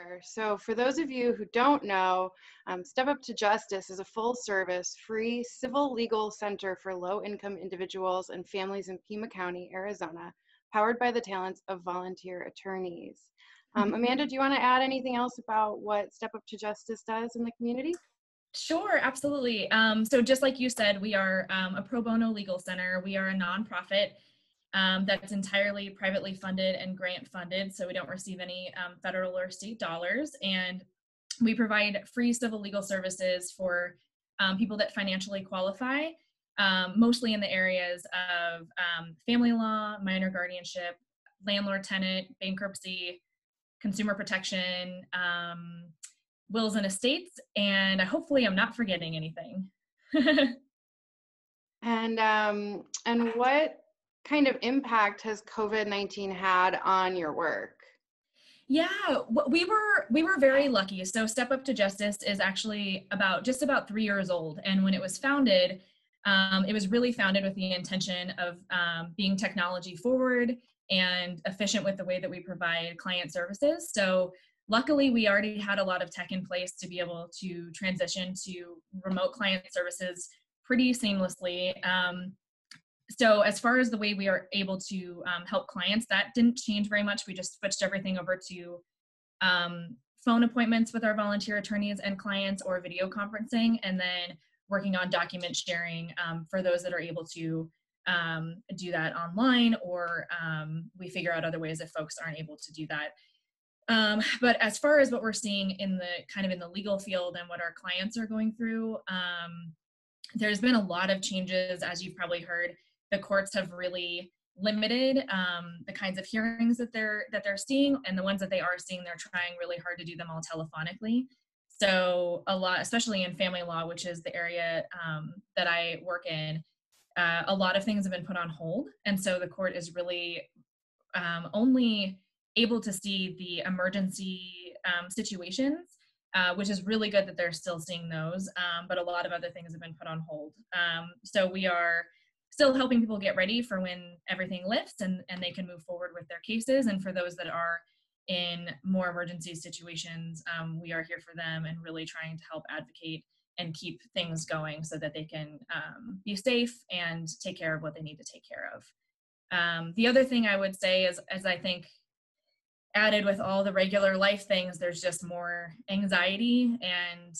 Sure. So for those of you who don't know, Step Up to Justice is a full-service, free civil legal center for low-income individuals and families in Pima County, Arizona, powered by the talents of volunteer attorneys. Amanda, do you want to add anything else about what Step Up to Justice does in the community? Sure, absolutely. So just like you said, we are a pro bono legal center. We are a nonprofit that's entirely privately funded and grant funded, so we don't receive any federal or state dollars. And we provide free civil legal services for people that financially qualify, mostly in the areas of family law, minor guardianship, landlord-tenant, bankruptcy, consumer protection, wills and estates, and hopefully I'm not forgetting anything. And what kind of impact has COVID-19 had on your work? Yeah, we were very lucky. So Step Up to Justice is actually just about 3 years old, and when it was founded, it was really founded with the intention of being technology forward and efficient with the way that we provide client services. So luckily, we already had a lot of tech in place to be able to transition to remote client services pretty seamlessly. So as far as the way we are able to help clients, that didn't change very much. We just switched everything over to phone appointments with our volunteer attorneys and clients, or video conferencing, and then working on document sharing for those that are able to do that online, or we figure out other ways if folks aren't able to do that. But as far as what we're seeing in the legal field and what our clients are going through, there's been a lot of changes. As you've probably heard, the courts have really limited the kinds of hearings that they're seeing, and the ones that they are seeing, they're trying really hard to do them all telephonically. So a lot, especially in family law, which is the area that I work in, a lot of things have been put on hold, and so the court is really only able to see the emergency situations, which is really good that they're still seeing those, but a lot of other things have been put on hold. So we are still helping people get ready for when everything lifts and they can move forward with their cases. And for those that are in more emergency situations, we are here for them and really trying to help advocate and keep things going so that they can be safe and take care of what they need to take care of. The other thing I would say is, as I think added with all the regular life things, there's just more anxiety and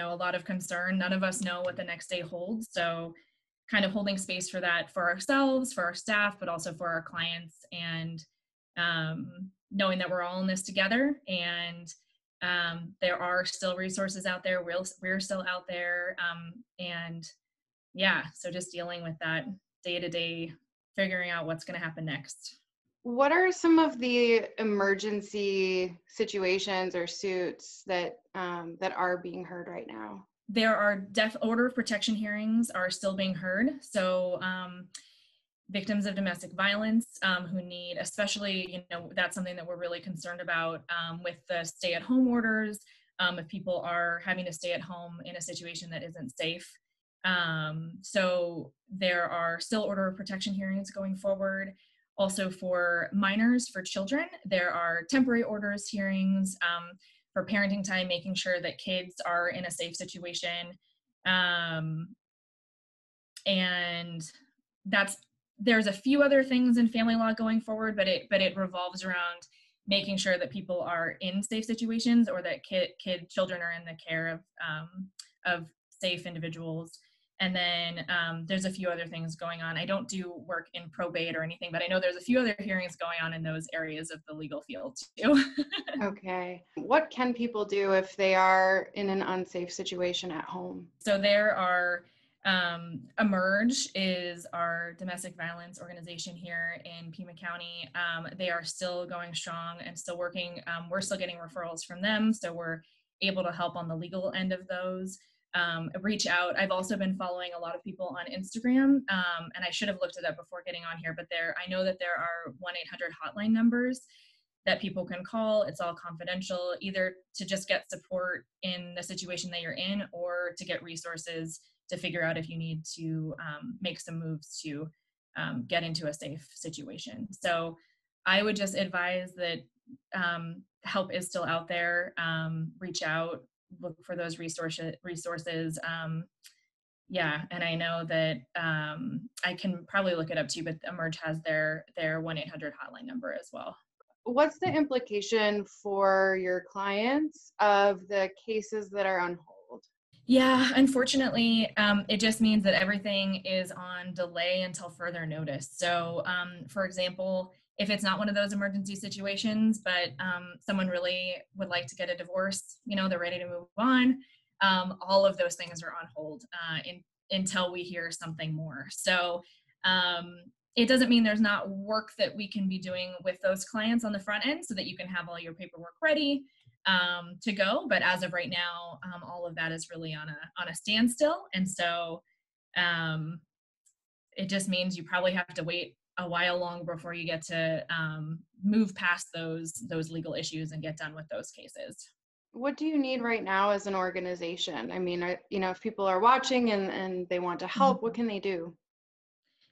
a lot of concern. None of us know what the next day holds. So kind of holding space for that, for ourselves, for our staff, but also for our clients, and knowing that we're all in this together, and there are still resources out there. We're still out there. And yeah, so just dealing with that day to day, figuring out what's going to happen next. What are some of the emergency situations or suits that are being heard right now? There are order of protection hearings are still being heard. So victims of domestic violence who need, especially, that's something that we're really concerned about with the stay-at-home orders. If people are having to stay at home in a situation that isn't safe. So there are still order of protection hearings going forward. Also for minors, for children, there are temporary orders hearings for parenting time, making sure that kids are in a safe situation. And there's a few other things in family law going forward, but it revolves around making sure that people are in safe situations, or that children are in the care of safe individuals. And then there's a few other things going on. I don't do work in probate or anything, but I know there's a few other hearings going on in those areas of the legal field too. Okay. What can people do if they are in an unsafe situation at home? So there are, Emerge is our domestic violence organization here in Pima County. They are still going strong and still working. We're still getting referrals from them, so we're able to help on the legal end of those. Reach out. I've also been following a lot of people on Instagram, and I should have looked it up before getting on here, but I know that there are 1-800 hotline numbers that people can call. It's all confidential, either to just get support in the situation that you're in, or to get resources to figure out if you need to make some moves to get into a safe situation. So I would just advise that help is still out there. Reach out, look for those resources. Yeah, and I know that I can probably look it up too, but Emerge has their 1-800 hotline number as well. What's the implication for your clients of the cases that are on hold? Yeah, unfortunately, it just means that everything is on delay until further notice. So, for example, if it's not one of those emergency situations, but someone really would like to get a divorce, they're ready to move on, all of those things are on hold until we hear something more. So, it doesn't mean there's not work that we can be doing with those clients on the front end so that you can have all your paperwork ready to go. But as of right now, all of that is really on a standstill. And so it just means you probably have to wait a while longer before you get to move past those legal issues and get done with those cases. What do you need right now as an organization? I mean, if people are watching and they want to help, what can they do?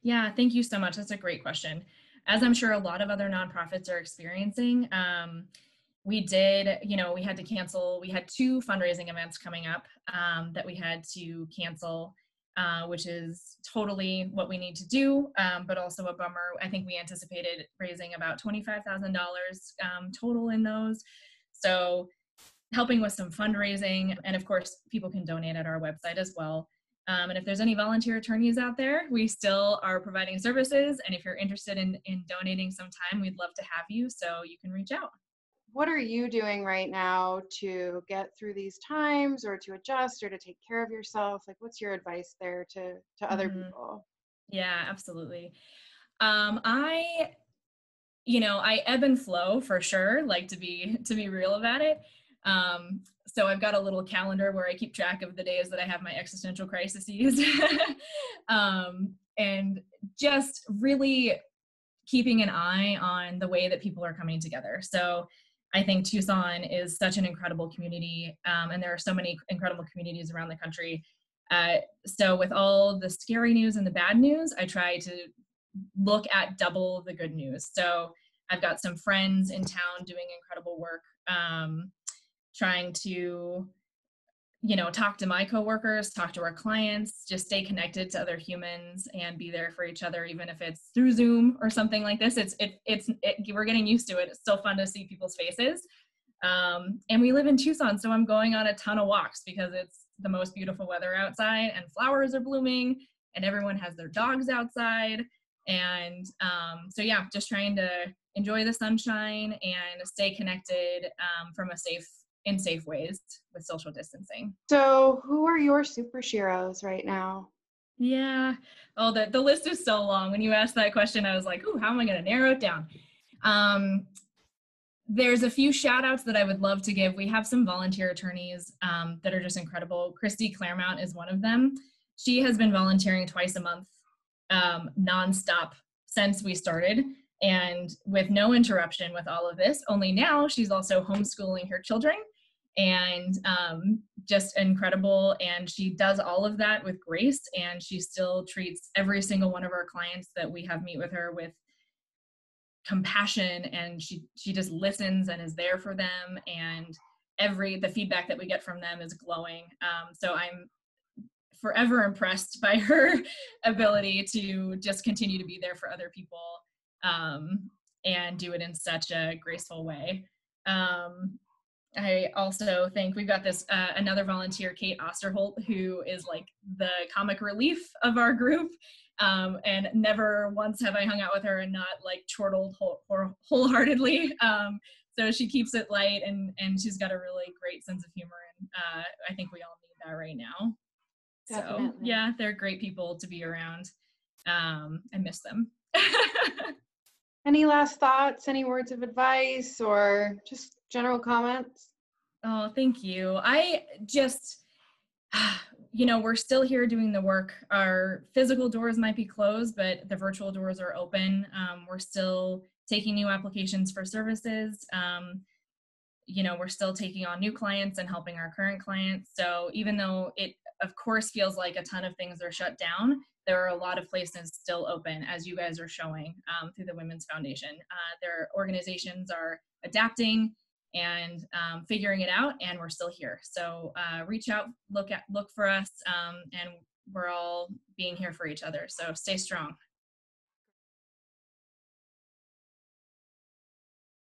Yeah, thank you so much. That's a great question. As I'm sure a lot of other nonprofits are experiencing, we had to cancel. We had 2 fundraising events coming up that we had to cancel, which is totally what we need to do, but also a bummer. I think we anticipated raising about $25,000 total in those. So helping with some fundraising, and of course, people can donate at our website as well. And if there's any volunteer attorneys out there, we still are providing services. And if you're interested in donating some time, we'd love to have you. So you can reach out. What are you doing right now to get through these times, or to adjust, or to take care of yourself? Like, what's your advice there to other people? Yeah, absolutely. I ebb and flow for sure, like to be real about it. So I've got a little calendar where I keep track of the days that I have my existential crises. And just really keeping an eye on the way that people are coming together. So I think Tucson is such an incredible community, and there are so many incredible communities around the country. So with all the scary news and the bad news, I try to look at double the good news. So I've got some friends in town doing incredible work, trying to talk to my coworkers, talk to our clients, just stay connected to other humans and be there for each other, even if it's through Zoom or something like this. We're getting used to it. It's still fun to see people's faces. And we live in Tucson, so I'm going on a ton of walks because it's the most beautiful weather outside and flowers are blooming and everyone has their dogs outside. And so yeah, just trying to enjoy the sunshine and stay connected in safe ways with social distancing. So who are your superheroes right now? Yeah. Oh, the list is so long. When you asked that question, I was like, ooh, how am I going to narrow it down? There's a few shout outs that I would love to give. We have some volunteer attorneys that are just incredible. Christy Claremont is one of them. She has been volunteering twice a month, nonstop since we started, and with no interruption with all of this. Only now she's also homeschooling her children, and just incredible. And she does all of that with grace, and she still treats every single one of our clients that we have meet with her with compassion, and she just listens and is there for them, and the feedback that we get from them is glowing. So I'm forever impressed by her ability to just continue to be there for other people, and do it in such a graceful way. I also think we've got this another volunteer, Kate Osterholt, who is like the comic relief of our group. And never once have I hung out with her and not like chortled wholeheartedly. So she keeps it light, and she's got a really great sense of humor. And I think we all need that right now. Definitely. So yeah, they're great people to be around. I miss them. Any last thoughts, any words of advice, or just general comments? Oh, thank you. I just, we're still here doing the work. Our physical doors might be closed, but the virtual doors are open. We're still taking new applications for services. We're still taking on new clients and helping our current clients. So even though it, of course, feels like a ton of things are shut down, there are a lot of places still open, as you guys are showing through the Women's Foundation. Their organizations are adapting and figuring it out, and we're still here. So reach out, look for us, and we're all being here for each other. So stay strong.